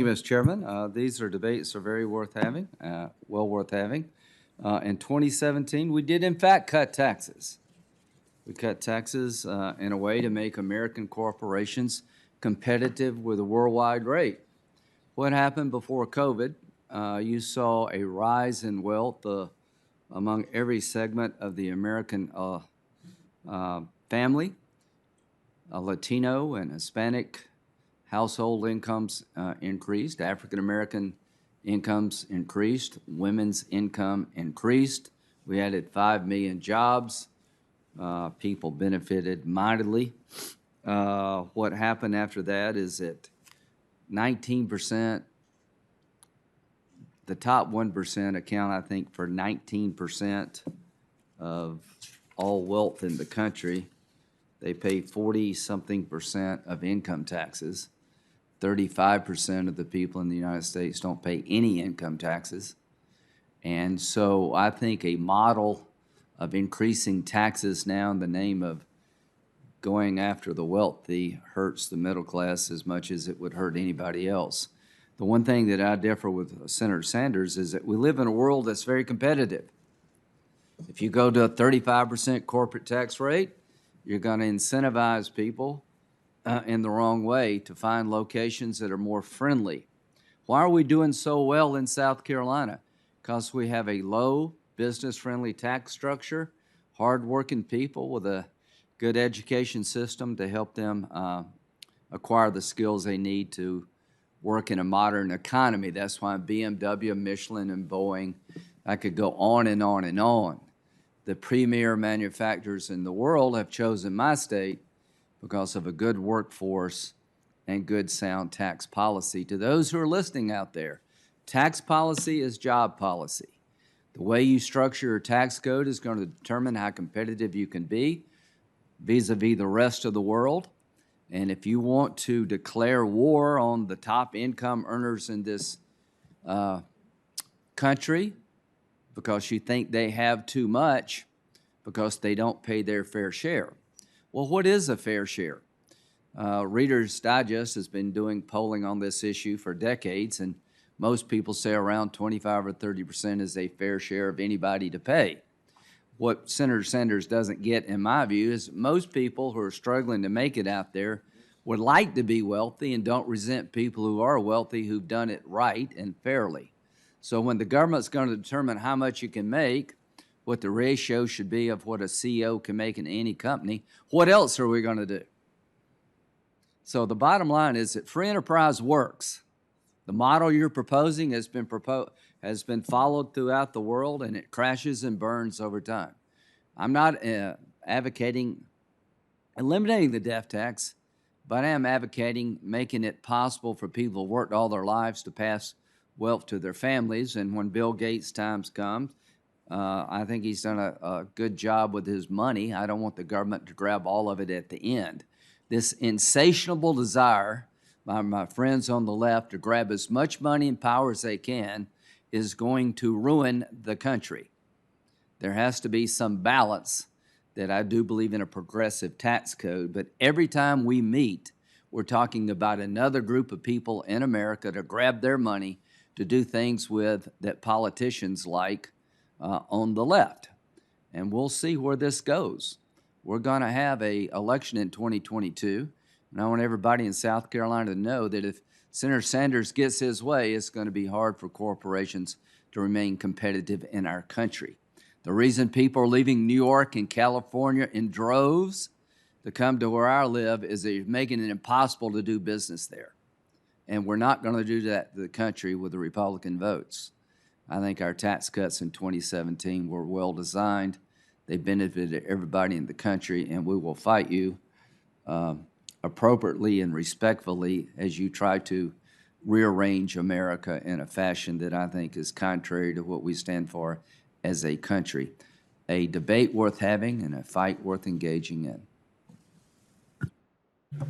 you, Mr. Chairman. These debates are very worth having, well worth having. In 2017, we did in fact cut taxes. We cut taxes in a way to make American corporations competitive with a worldwide rate. What happened before COVID? You saw a rise in wealth among every segment of the American family. Latino and Hispanic household incomes increased. African American incomes increased. Women's income increased. We added 5 million jobs. People benefited mightily. What happened after that is that 19%, the top 1% account, I think, for 19% of all wealth in the country. They pay 40-something% of income taxes. 35% of the people in the United States don't pay any income taxes. And so I think a model of increasing taxes now in the name of going after the wealthy hurts the middle class as much as it would hurt anybody else. The one thing that I differ with Senator Sanders is that we live in a world that's very competitive. If you go to a 35% corporate tax rate, you're going to incentivize people in the wrong way to find locations that are more friendly. Why are we doing so well in South Carolina? Because we have a low business-friendly tax structure, hard-working people with a good education system to help them acquire the skills they need to work in a modern economy. That's why BMW, Michelin, and Boeing, I could go on and on and on. The premier manufacturers in the world have chosen my state because of a good workforce and good sound tax policy. To those who are listening out there, tax policy is job policy. The way you structure your tax code is going to determine how competitive you can be vis-a-vis the rest of the world. And if you want to declare war on the top income earners in this country because you think they have too much because they don't pay their fair share. Well, what is a fair share? Reader's Digest has been doing polling on this issue for decades, and most people say around 25 or 30% is a fair share of anybody to pay. What Senator Sanders doesn't get, in my view, is most people who are struggling to make it out there would like to be wealthy and don't resent people who are wealthy who've done it right and fairly. So when the government's going to determine how much you can make, what the ratio should be of what a CEO can make in any company, what else are we going to do? So the bottom line is that free enterprise works. The model you're proposing has been followed throughout the world, and it crashes and burns over time. I'm not advocating eliminating the death tax, but I am advocating making it possible for people who worked all their lives to pass wealth to their families. And when Bill Gates' times comes, I think he's done a good job with his money. I don't want the government to grab all of it at the end. This insatiable desire by my friends on the left to grab as much money and power as they can is going to ruin the country. There has to be some balance that I do believe in a progressive tax code, but every time we meet, we're talking about another group of people in America to grab their money to do things with that politicians like on the left. And we'll see where this goes. We're going to have an election in 2022, and I want everybody in South Carolina to know that if Senator Sanders gets his way, it's going to be hard for corporations to remain competitive in our country. The reason people are leaving New York and California in droves to come to where I live is they're making it impossible to do business there. And we're not going to do that to the country with the Republican votes. I think our tax cuts in 2017 were well designed. They benefited everybody in the country, and we will fight you appropriately and respectfully as you try to rearrange America in a fashion that I think is contrary to what we stand for as a country. A debate worth having and a fight worth engaging in.